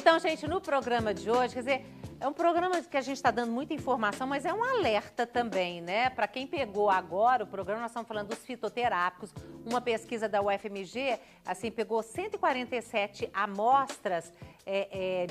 Então, gente, no programa de hoje, quer dizer, é um programa que a gente está dando muita informação, mas é um alerta também, né? Para quem pegou agora o programa, nós estamos falando dos fitoterápicos. Uma pesquisa da UFMG, assim, pegou 147 amostras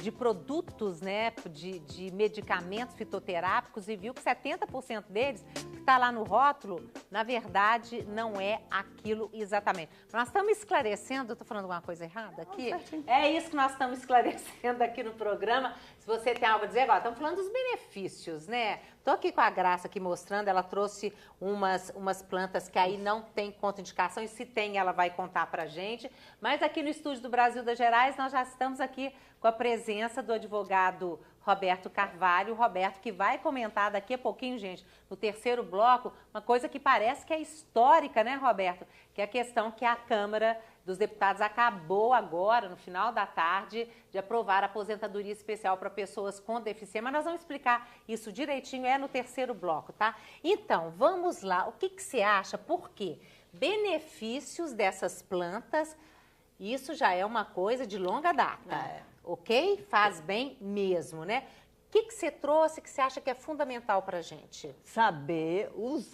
de produtos, né? De medicamentos fitoterápicos e viu que 70% deles, que está lá no rótulo, na verdade, não é aquilo exatamente. Nós estamos esclarecendo, eu estou falando alguma coisa errada aqui? É isso que nós estamos esclarecendo aqui no programa. Se você tem algo a dizer, agora estamos falando dos benefícios, né? Estou aqui com a Graça aqui mostrando, ela trouxe umas plantas que aí não tem contraindicação, e se tem, ela vai contar pra gente. Mas aqui no estúdio do Brasil das Gerais, nós já estamos aqui com a presença do advogado Roberto Carvalho. Roberto, que vai comentar daqui a pouquinho, gente, no terceiro bloco, uma coisa que parece que é histórica, né, Roberto? Que é a questão que a Câmara dos Deputados acabou agora, no final da tarde, de aprovar a aposentadoria especial para pessoas com deficiência. Mas nós vamos explicar isso direitinho, no terceiro bloco, tá? Então, vamos lá. O que você acha? Por quê? Benefícios dessas plantas, isso já é uma coisa de longa data, ok? Faz bem mesmo, né? O que você trouxe que você acha que é fundamental para a gente? Saber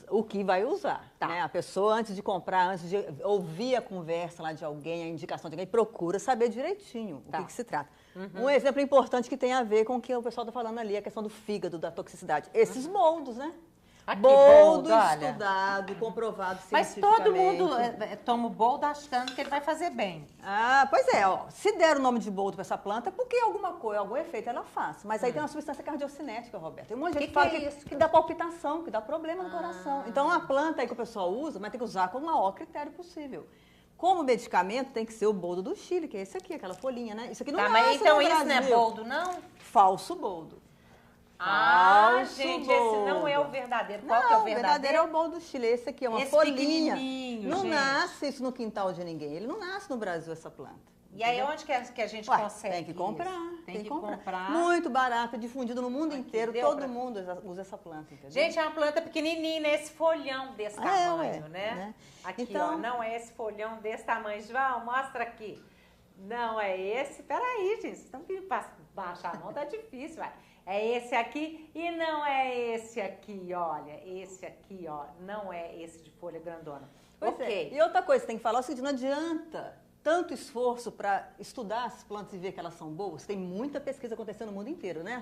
o que vai usar, né? A pessoa, antes de comprar, antes de ouvir a conversa lá de alguém, a indicação de alguém, procura saber direitinho o que se trata. Um exemplo importante que tem a ver com o que o pessoal está falando ali, a questão do fígado, da toxicidade. Esses boldos, né? Aqui, boldo olha. Estudado, comprovado Mas cientificamente. todo mundo toma o boldo achando que ele vai fazer bem. Ah, pois é, ó. Se der o nome de boldo para essa planta, porque alguma coisa, algum efeito ela faz. Mas aí tem uma substância cardiocinética, Roberta. Tem um monte de gente que fala é isso? que dá palpitação, que dá problema no coração. Então, a planta aí que o pessoal usa, mas tem que usar com o maior critério possível. Como medicamento, tem que ser o boldo do Chile, que é esse aqui, aquela folhinha, né? Isso aqui não nasce mas então no isso Brasil. não é boldo, não? Falso boldo. Gente, esse não é o verdadeiro. Qual que é o verdadeiro? O verdadeiro é o boldo do Chile. Esse aqui é uma folhinha. Não gente. nasce isso no quintal de ninguém. Ele não nasce no Brasil, essa planta. E aí, onde que a gente consegue? Tem que comprar. Tem que comprar. Muito barato, difundido no mundo inteiro. Todo mundo usa essa planta, entendeu? Gente, é uma planta pequenininha, né? Esse folhão desse tamanho, né? Aqui, então, ó, não é esse folhão desse tamanho. João, mostra aqui. Não é esse. Peraí, gente, vocês estão pedindo para baixar a mão, tá difícil, vai. É esse aqui e não é esse aqui, olha. Esse aqui, ó, não é esse de folha grandona. Ok. E outra coisa, tem que falar o seguinte, não adianta tanto esforço para estudar as plantas e ver que elas são boas. Tem muita pesquisa acontecendo no mundo inteiro, né?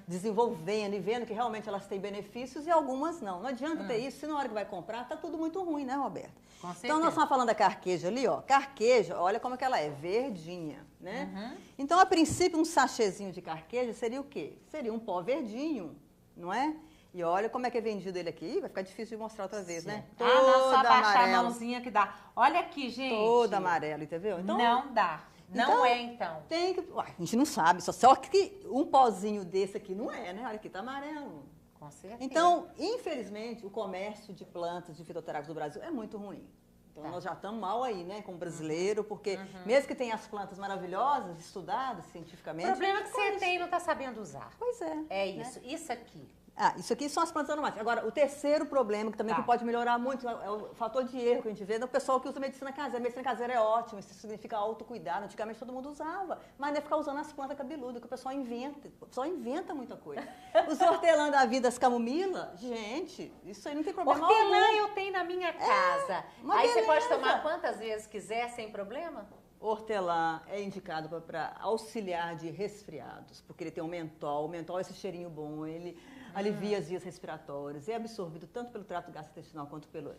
Desenvolvendo e vendo que realmente elas têm benefícios e algumas não. Não adianta ter isso, se na hora que vai comprar, tá tudo muito ruim, né, Roberto? Com certeza. Então, nós estamos falando da carqueja ali, ó. Carqueja, olha como é que ela é, verdinha, né? Então, a princípio, um sachêzinho de carqueja seria o quê? Seria um pó verdinho, não é? E olha como é que é vendido ele aqui. Vai ficar difícil de mostrar outra vez, né? Não, só abaixar a mãozinha que dá. Olha aqui, gente. Todo amarelo, entendeu? Então, não dá. Não é, então. Tem que... Uai, a gente não sabe. Só que um pozinho desse aqui não é, né? Olha aqui, tá amarelo. Com certeza. Então, infelizmente, o comércio de plantas, de fitoterápicos do Brasil é muito ruim. Então, nós já estamos mal aí, né, como brasileiro, porque mesmo que tenha as plantas maravilhosas, estudadas cientificamente... O problema é que você tem e não está sabendo usar. Pois é. É isso. Né? Isso aqui. Isso aqui são as plantas aromáticas. Agora, o terceiro problema, que também que pode melhorar muito, é o fator de erro que a gente vê, é o pessoal que usa medicina caseira. A medicina caseira é ótima, isso significa autocuidado. Antigamente todo mundo usava, mas não é ficar usando as plantas cabeludas, que o pessoal inventa. O pessoal inventa muita coisa. Os hortelã da vida, as camomila, gente, isso aí não tem problema. Hortelã eu tenho na minha casa. Aí beleza. Você pode tomar quantas vezes quiser, sem problema? Hortelã é indicado para auxiliar de resfriados, porque ele tem um mentol. O mentol é esse cheirinho bom, ele alivia as vias respiratórias, é absorvido tanto pelo trato gastrointestinal quanto pelo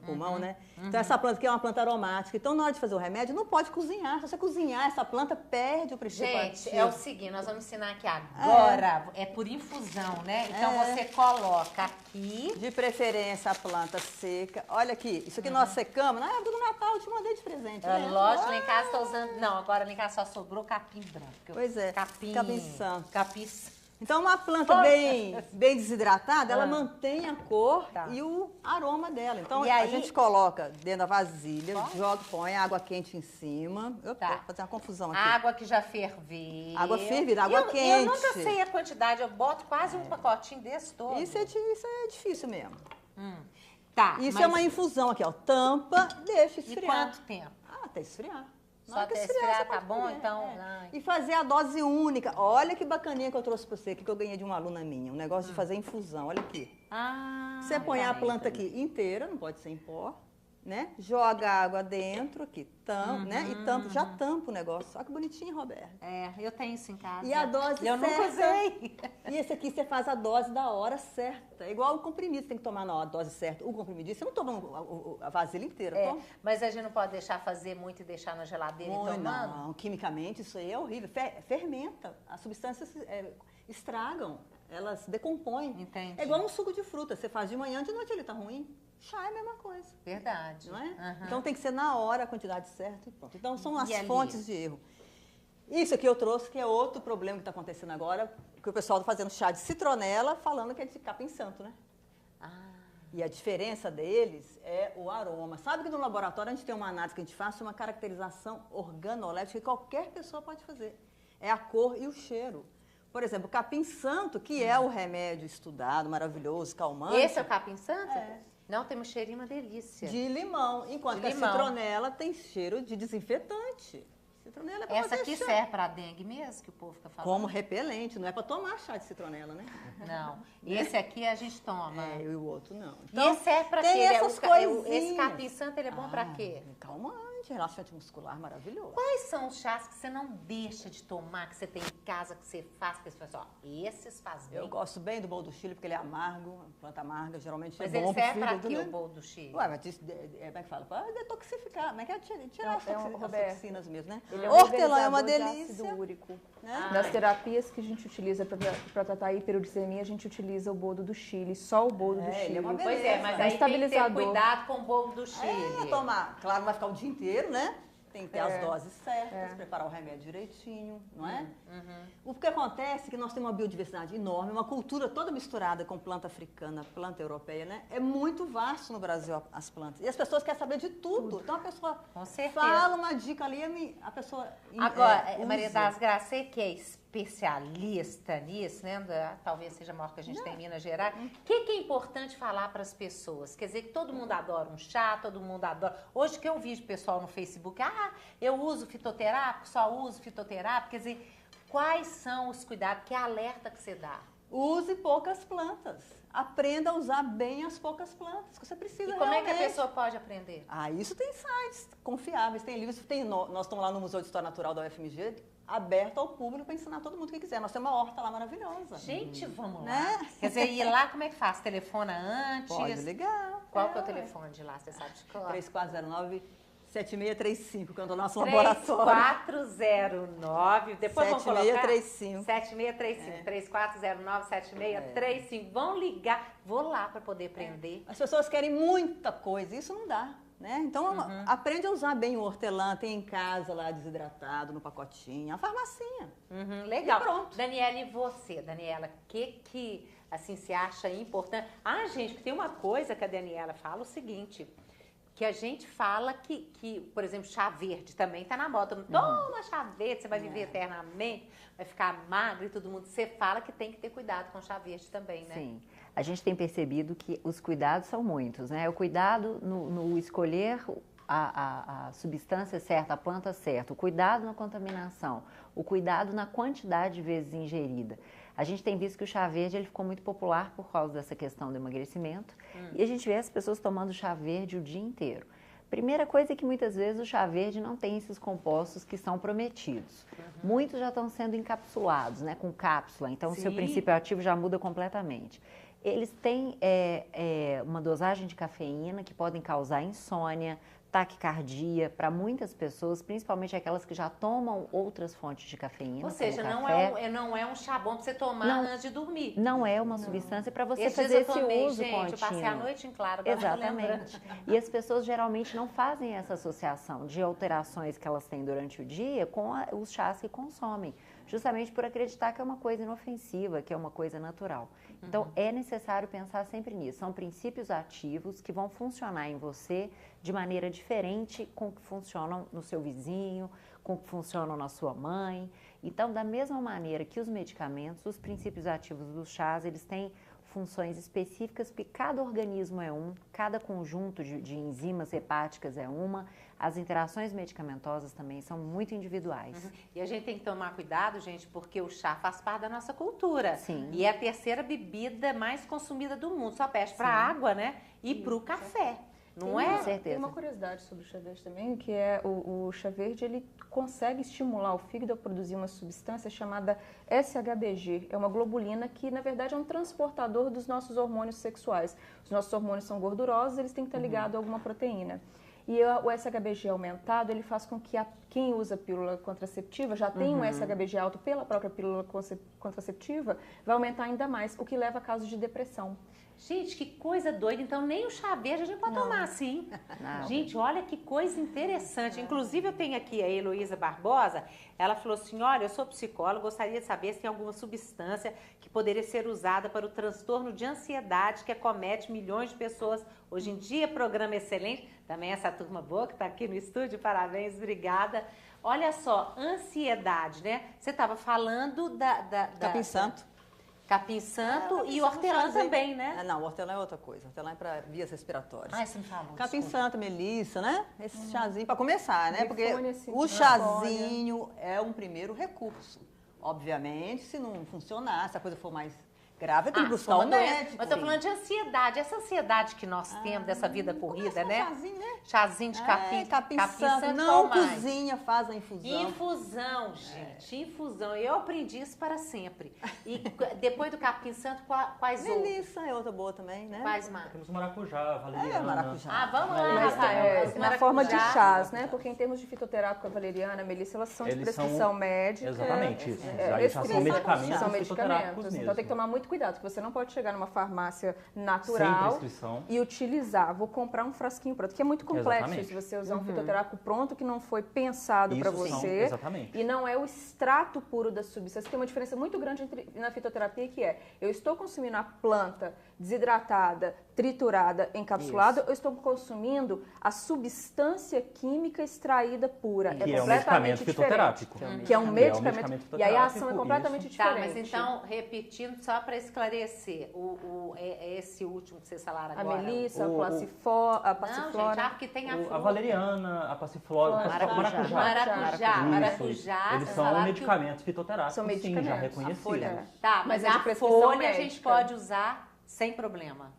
pulmão, né? Então, essa planta aqui é uma planta aromática. Então, na hora de fazer o remédio, não pode cozinhar. Se você cozinhar, essa planta perde o princípio ativo. Gente, é o seguinte, nós vamos ensinar aqui agora. É por infusão, né? Então, você coloca aqui. De preferência, a planta seca. Olha aqui, isso aqui nós secamos. Na época do Natal, eu te mandei de presente. Né? Lógico, lá em casa tá usando... Não, agora lá em casa só sobrou capim branco. Pois é, capim santo. Capim. Então, uma planta bem desidratada, ela mantém a cor e o aroma dela. Então, a gente coloca dentro da vasilha, põe água quente em cima. Vou fazer uma confusão aqui. Água que já ferveu. Água fervida, água quente. Eu nunca sei a quantidade, eu boto quase um pacotinho desse todo. Isso é difícil mesmo. Tá. Isso é uma infusão aqui, ó. Tampa, deixa esfriar. E quanto tempo? Até esfriar. Só até esfriar tá bom, então... E fazer a dose única. Olha que bacaninha que eu trouxe para você, que eu ganhei de uma aluna minha. Um negócio de fazer infusão, olha aqui. Você põe a planta aqui inteira, não pode ser em pó, né? Joga a água dentro aqui, né? E tampa, já tampa o negócio. Olha que bonitinho, Roberto. Eu tenho isso em casa. E a dose certa. Eu nunca usei. E esse aqui você faz a dose da hora certa. É igual o comprimido, você tem que tomar na dose certa. O comprimido, você não toma a vasilha inteira. Toma. Mas a gente não pode deixar fazer muito e deixar na geladeira e tomando? Não, quimicamente isso aí é horrível. Fermenta. As substâncias estragam, elas decompõem. Entendi. É igual um suco de fruta. Você faz de manhã, de noite ele tá ruim. Chá é a mesma coisa. Verdade. Não é? Então tem que ser na hora, a quantidade certa e pronto. Então são as fontes de erro. Isso aqui eu trouxe, que é outro problema que está acontecendo agora, que o pessoal está fazendo chá de citronela, falando que é de capim santo, né? E a diferença deles é o aroma. Sabe que no laboratório a gente tem uma análise que a gente faz, uma caracterização organoléptica que qualquer pessoa pode fazer. É a cor e o cheiro. Por exemplo, o capim santo, que é o remédio estudado, maravilhoso, calmante. Esse é o capim santo? Não, tem um cheirinho, uma delícia. De limão, enquanto que a citronela tem cheiro de desinfetante. Citronela é pra essa aqui serve para dengue mesmo, que o povo fica falando? Como repelente, não é para tomar chá de citronela, né? Não. E esse aqui a gente toma. E o outro não. Então, e esse é para quê? Essas coisinhas. Esse capim santo, ele é bom para quê? Calmante, relaxante muscular, maravilhoso. Quais são os chás que você não deixa de tomar, que você tem em casa, que você faz, que você faz, ó, esses faz bem? Eu gosto bem do bolo do Chile, porque ele é amargo, planta amarga, geralmente mas é bom. Mas ele serve para quê, o bolo do Chile? Ué, mas como é que fala? Para detoxificar, como é que é? Tirar as toxinas mesmo, né? Hortelã é uma delícia. Ácido úrico. Né? Nas terapias que a gente utiliza para tratar a hiperuricemia, a gente utiliza o boldo do Chile, só o boldo do Chile. Ele é uma beleza. Pois é, mas aí tem que ter cuidado com o boldo do Chile. Tomar, claro, não vai ficar o dia inteiro, né? Tem que ter as doses certas, preparar o remédio direitinho, não é? O que acontece é que nós temos uma biodiversidade enorme, uma cultura toda misturada com planta africana, planta europeia, né? É muito vasto no Brasil as plantas. E as pessoas querem saber de tudo. Então a pessoa fala uma dica ali, a pessoa Agora, Maria das Graças, você que é especialista nisso, né? Talvez seja maior que a gente tem em Minas Gerais. O que é importante falar para as pessoas? Quer dizer que todo mundo adora um chá, todo mundo adora... Hoje que eu vi o pessoal no Facebook, eu uso fitoterápico, só uso fitoterápico. Quer dizer, quais são os cuidados, que alerta que você dá? Use poucas plantas. Aprenda a usar bem as poucas plantas que você precisa realmente. E como é que a pessoa pode aprender? Isso tem sites confiáveis, tem livros. Nós estamos lá no Museu de História Natural da UFMG, aberto ao público para ensinar todo mundo que quiser. Nós temos uma horta lá maravilhosa. Gente, vamos lá. Quer dizer, ir lá, como é que faz? Telefona antes? Pode ligar. Qual que é o telefone de lá? Você sabe de cor? 3409-7635, que é o nosso laboratório. 3409, depois vamos colocar. 7635. 3409-7635. Vão ligar. Vou lá para poder aprender. As pessoas querem muita coisa, isso não dá. Né? Então, aprende a usar bem o hortelã, tem em casa lá desidratado, no pacotinho, a farmacinha. Legal. E pronto. Daniela, e você? Daniela, o que assim, se acha importante? Gente, tem uma coisa que a Daniela fala, o seguinte, que a gente fala que por exemplo, chá verde também tá na moda. Toma chá verde, você vai viver eternamente, vai ficar magro e todo mundo. Você fala que tem que ter cuidado com chá verde também, né? Sim. A gente tem percebido que os cuidados são muitos, né? O cuidado no escolher a substância certa, a planta certa, o cuidado na contaminação, o cuidado na quantidade de vezes ingerida. A gente tem visto que o chá verde ele ficou muito popular por causa dessa questão do emagrecimento e a gente vê as pessoas tomando chá verde o dia inteiro. Primeira coisa é que muitas vezes o chá verde não tem esses compostos que são prometidos. Muitos já estão sendo encapsulados, né, com cápsula, então o seu princípio ativo já muda completamente. Eles têm uma dosagem de cafeína que podem causar insônia, taquicardia para muitas pessoas, principalmente aquelas que já tomam outras fontes de cafeína. Ou seja, não é um chá bom para você tomar antes de dormir. Não é uma substância para você fazer esse uso contínuo. Eu passei a noite em claro. Exatamente. E as pessoas geralmente não fazem essa associação de alterações que elas têm durante o dia com os chás que consomem, justamente por acreditar que é uma coisa inofensiva, que é uma coisa natural. Então, é necessário pensar sempre nisso. São princípios ativos que vão funcionar em você de maneira diferente com o que funcionam no seu vizinho, com o que funcionam na sua mãe. Então, da mesma maneira que os medicamentos, os princípios ativos dos chás, eles têm funções específicas, porque cada organismo é cada conjunto de enzimas hepáticas é uma, as interações medicamentosas também são muito individuais. E a gente tem que tomar cuidado, gente, porque o chá faz parte da nossa cultura. Sim. E é a terceira bebida mais consumida do mundo, só perde para a água, né? E para o café. Não é? Com certeza. Tem uma curiosidade sobre o chá verde também, que é o chá verde, ele consegue estimular o fígado a produzir uma substância chamada SHBG. É uma globulina que, na verdade, é um transportador dos nossos hormônios sexuais. Os nossos hormônios são gordurosos, eles têm que estar ligados a alguma proteína. E o SHBG aumentado, ele faz com que quem usa pílula contraceptiva, já tem um SHBG alto pela própria pílula contraceptiva, vai aumentar ainda mais, o que leva a casos de depressão. Gente, que coisa doida. Então, nem o chá verde a gente pode tomar assim. Não. Gente, olha que coisa interessante. Inclusive, eu tenho aqui a Heloísa Barbosa. Ela falou assim, olha, eu sou psicóloga, gostaria de saber se tem alguma substância que poderia ser usada para o transtorno de ansiedade que acomete milhões de pessoas. Hoje em dia, programa excelente. Também essa turma boa que está aqui no estúdio, parabéns, obrigada. Olha só, ansiedade, né? Você estava falando da Capim Santo. Capim Santo e hortelã também, né? Não, o hortelã é outra coisa. Hortelã é para vias respiratórias. Ai, você me falou. Capim Santo, melissa, né? Esse chazinho para começar, né? Porque Grifone, assim, o chazinho é um primeiro recurso. Obviamente, se não funcionar, se a coisa for mais grave, tem que buscar um médico. Mas eu tô falando de ansiedade. Essa ansiedade que nós temos dessa vida corrida, né? Chazinho, né? Chazinho de capim. Capim Santo, Santo. Não qual mais? cozinha, faz a infusão. Infusão, gente. Infusão. Eu aprendi isso para sempre. E depois do capim santo, quais outros? Melissa é outra boa também, né? Quais mais? Temos maracujá, valeriana. Maracujá. Ah, vamos lá, Mas Rafael. Os na forma de maracujá. chás, né? Porque em termos de fitoterápica, a valeriana, a melissa, elas são de Eles prescrição são- médica. Exatamente, isso. Aí já restrita. são medicamentos São fitoterápicos medicamentos. mesmo. Então tem que tomar muito cuidado, porque você não pode chegar numa farmácia Sem natural prescrição. e utilizar. Vou comprar um frasquinho pronto, que é muito complexo Exatamente. se você usar um fitoterápico pronto que não foi pensado para Isso são- você. exatamente. E não é o extrato puro da substância. Tem uma diferença muito grande na fitoterapia, que é: eu estou consumindo a planta desidratada, triturada, encapsulada, ou eu estou consumindo a substância química extraída pura. Que é um completamente medicamento diferente. fitoterápico. Que é um medicamento. medicamento E aí a ação é fitoterápico, completamente isso. Tá, diferente. mas então, repetindo, só para esclarecer, esse último que vocês falaram A agora. melissa, o- a Não, gente, passiflora. porque tem a A fruta. valeriana, a passiflora, o Maracujá. maracujá. Maracujá. Isso. Maracujá. Eles vocês são falaram que medicamentos fitoterápicos, São sim, já medicamentos. reconhecidos. A folha. Tá, Mas mas é de a prescrição folha a gente médica. pode usar sem problema.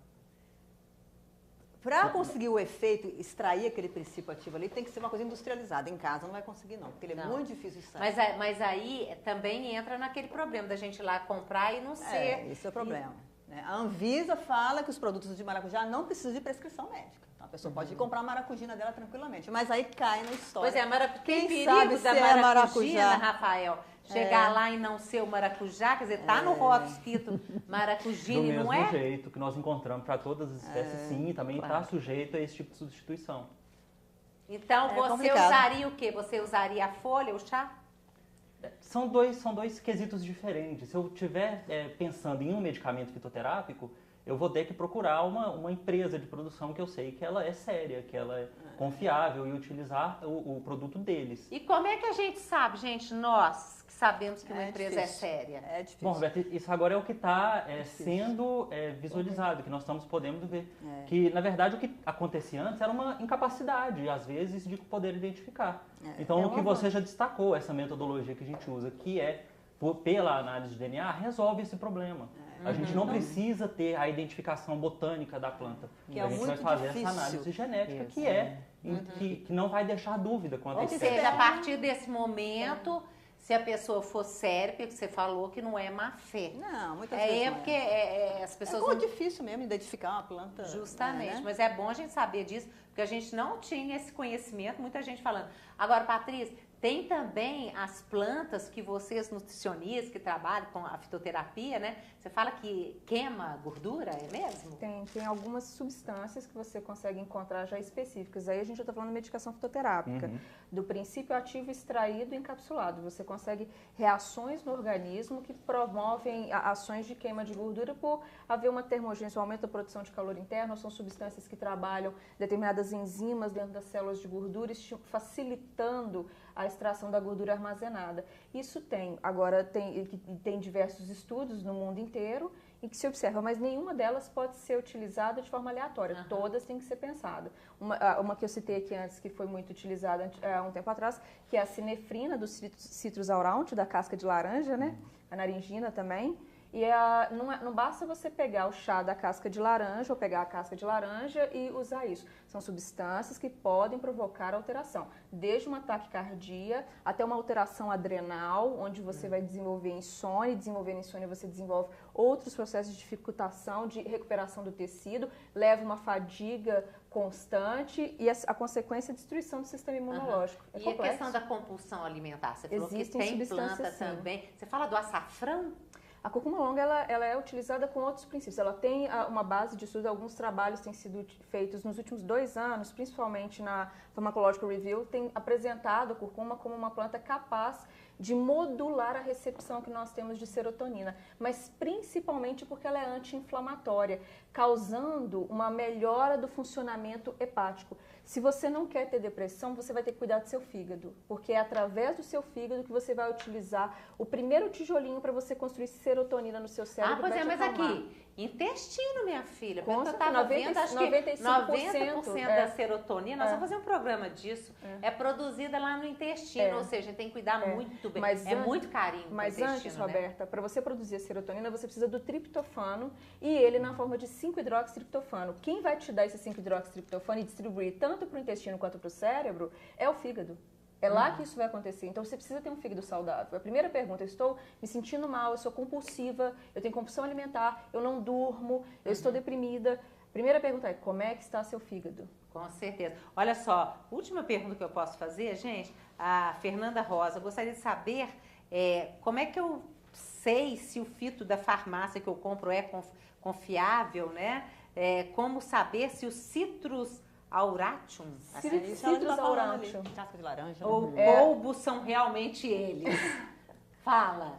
Para conseguir o efeito, extrair aquele princípio ativo ali, tem que ser uma coisa industrializada. Em casa não vai conseguir, não, porque ele é Não. muito difícil de extrair. Mas aí também entra naquele problema da gente ir lá comprar e não ser. Esse é o problema. Né? A Anvisa fala que os produtos de maracujá não precisam de prescrição médica. Então a pessoa pode ir comprar a maracujina dela tranquilamente. Mas aí cai na história. Pois é, tem Quem perigo sabe se da é maracujina, maracujá. Rafael. Chegar lá e não ser o maracujá, quer dizer, tá no rótulo escrito Do maracujina e mesmo não é? jeito que nós encontramos para todas as espécies, sim, também está sujeito a esse tipo de substituição. Então É você complicado. usaria o quê? Você usaria a folha, o chá? São dois quesitos diferentes. Se eu estiver pensando em um medicamento fitoterápico, eu vou ter que procurar uma empresa de produção que eu sei que ela é séria, que ela é confiável e utilizar o produto deles. E como é que a gente sabe, gente, nós que sabemos que uma É empresa é difícil. séria? É difícil. Bom, Roberto, isso agora é o que está sendo visualizado, que nós estamos podendo ver. Que, na verdade, o que acontecia antes era uma incapacidade, às vezes, de poder identificar. Então, o que você já destacou, essa metodologia que a gente usa, que é pela análise de DNA, resolve esse problema. A gente não precisa ter a identificação botânica da planta. Que é a gente vai muito fazer difícil. essa análise genética, Isso. que não vai deixar dúvida quanto a Ou isso. seja, a partir desse momento, se a pessoa for séria, porque você falou que não é má fé. Não, muitas vezes É não porque as É pessoas muito não... difícil mesmo identificar uma planta. Justamente, né? mas é bom a gente saber disso, porque a gente não tinha esse conhecimento, muita gente falando. Agora, Patrícia, tem também as plantas que vocês, nutricionistas, que trabalham com a fitoterapia, né? Você fala que queima gordura, é mesmo? Tem algumas substâncias que você consegue encontrar já específicas. Aí a gente já está falando de medicação fitoterápica, do princípio ativo extraído e encapsulado. Você consegue reações no organismo que promovem ações de queima de gordura por haver uma termogênese, um aumento da produção de calor interno. São substâncias que trabalham determinadas enzimas dentro das células de gordura, facilitando a extração da gordura armazenada. Isso tem diversos estudos no mundo inteiro, em que se observa, mas nenhuma delas pode ser utilizada de forma aleatória. Todas têm que ser pensadas. Uma que eu citei aqui antes, que foi muito utilizada há um tempo atrás, que é a sinefrina do Citrus aurantia, da casca de laranja, né? A naringina também. E não basta você pegar o chá da casca de laranja ou pegar a casca de laranja e usar isso. São substâncias que podem provocar alteração, desde uma taquicardia até uma alteração adrenal, onde você vai desenvolver insônia, e desenvolvendo insônia você desenvolve outros processos de dificultação, de recuperação do tecido, leva uma fadiga constante e a consequência é a destruição do sistema imunológico. É e complexo. a questão da compulsão alimentar? Você falou Existem que tem planta sim. também. Você fala do açafrão? A cúrcuma longa ela é utilizada com outros princípios. Ela tem uma base de estudo, alguns trabalhos têm sido feitos nos últimos 2 anos, principalmente na Pharmacological Review, tem apresentado a cúrcuma como uma planta capaz de modular a recepção que nós temos de serotonina, mas principalmente porque ela é anti-inflamatória, causando uma melhora do funcionamento hepático. Se você não quer ter depressão, você vai ter que cuidar do seu fígado, porque é através do seu fígado que você vai utilizar o primeiro tijolinho para você construir serotonina no seu cérebro. Pois é, mas aqui, intestino, minha filha, porque eu certeza, estava vendo, acho que 90% da serotonina, nós vamos fazer um programa disso, é produzida lá no intestino, ou seja, a gente tem que cuidar muito bem, mas muito carinho pro Mas intestino, antes, Roberta, para você produzir a serotonina, você precisa do triptofano e ele na forma de 5-hidroxitriptofano. Quem vai te dar esse 5-hidroxitriptofano e distribuir tanto para o intestino quanto para o cérebro é o fígado. É lá que isso vai acontecer. Então, você precisa ter um fígado saudável. A primeira pergunta, eu estou me sentindo mal, eu sou compulsiva, eu tenho compulsão alimentar, eu não durmo, eu estou deprimida. Primeira pergunta é, como é que está seu fígado? Com certeza. Olha só, última pergunta que eu posso fazer, gente, a Fernanda Rosa, eu gostaria de saber como é que eu sei se o fito da farmácia que eu compro é confiável, né? Como saber se o Citrus aurantium, Citrus aurantium, casca de laranja, ou bulbos são realmente eles? Fala.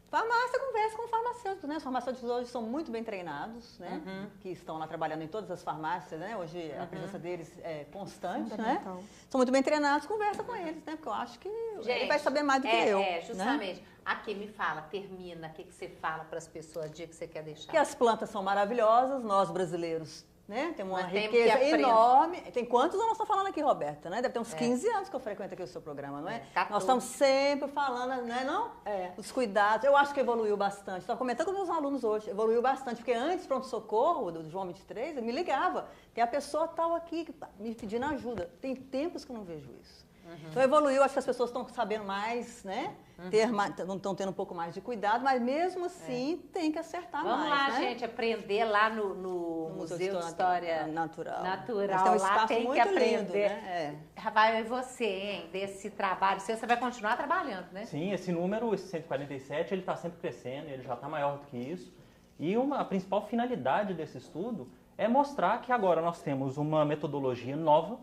Farmácia conversa com farmacêuticos, né? Os farmacêuticos hoje são muito bem treinados, né? Que estão lá trabalhando em todas as farmácias, né? Hoje a presença deles é constante, né? São muito bem treinados, conversa com eles, né? Porque eu acho que ele vai saber mais do que eu. Justamente. Né? Aqui me fala, termina, o que você fala para as pessoas, o dia que você quer deixar? Que as plantas são maravilhosas, nós brasileiros, né? Tem uma Mas riqueza enorme. Tem quantos anos nós estamos falando aqui, Roberta? Né? Deve ter uns 15 anos que eu frequento aqui o seu programa, não é? Nós estamos sempre falando, não é não? Os cuidados. Eu acho que evoluiu bastante. Estava comentando com meus alunos hoje, evoluiu bastante, porque antes, pronto-socorro do João 23, ele me ligava. Tem a pessoa tal aqui me pedindo ajuda. Tem tempos que eu não vejo isso. Então evoluiu, acho que as pessoas estão sabendo mais, né? Estão tendo um pouco mais de cuidado, mas mesmo assim tem que acertar mais. Vamos lá, né? gente, aprender lá no Museu de História Natural. Tem lá tem que aprender. Lindo, né? Rafael, e você, hein, desse trabalho, você vai continuar trabalhando, né? Sim, esse número, esse 147, ele está sempre crescendo, ele já está maior do que isso. E a principal finalidade desse estudo é mostrar que agora nós temos uma metodologia nova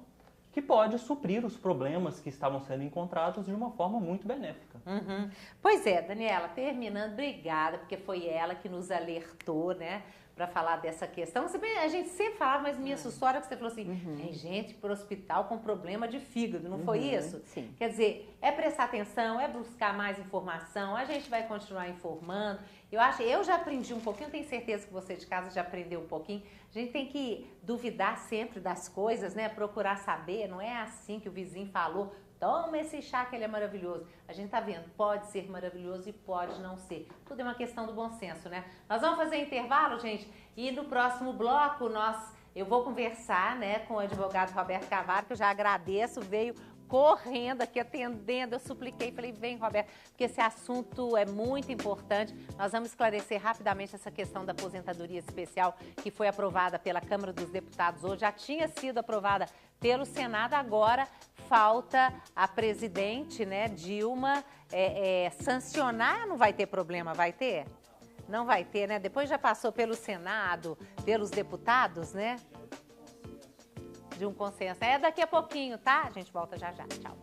que pode suprir os problemas que estavam sendo encontrados de uma forma muito benéfica. Pois é, Daniela, terminando, obrigada, porque foi ela que nos alertou, né, para falar dessa questão. A gente sempre falava, mas me assustou a hora que você falou assim, tem gente para o hospital com problema de fígado, não foi isso? Sim. Quer dizer, é prestar atenção, é buscar mais informação, a gente vai continuar informando. Eu já aprendi um pouquinho, tenho certeza que você de casa já aprendeu um pouquinho. A gente tem que duvidar sempre das coisas, né? Procurar saber, não é assim que o vizinho falou, toma esse chá que ele é maravilhoso. A gente tá vendo, pode ser maravilhoso e pode não ser. Tudo é uma questão do bom senso, né? Nós vamos fazer intervalo, gente, e no próximo bloco eu vou conversar, né, com o advogado Roberto Carvalho, que eu já agradeço, veio correndo aqui, atendendo, eu supliquei, falei, vem, Roberto, porque esse assunto é muito importante. Nós vamos esclarecer rapidamente essa questão da aposentadoria especial, que foi aprovada pela Câmara dos Deputados hoje, já tinha sido aprovada pelo Senado, agora falta a presidente, né, Dilma, sancionar. Não vai ter problema, vai ter? Não vai ter, né? Depois já passou pelo Senado, pelos deputados, né? De um consenso. Daqui a pouquinho, tá? A gente volta já já. Tchau.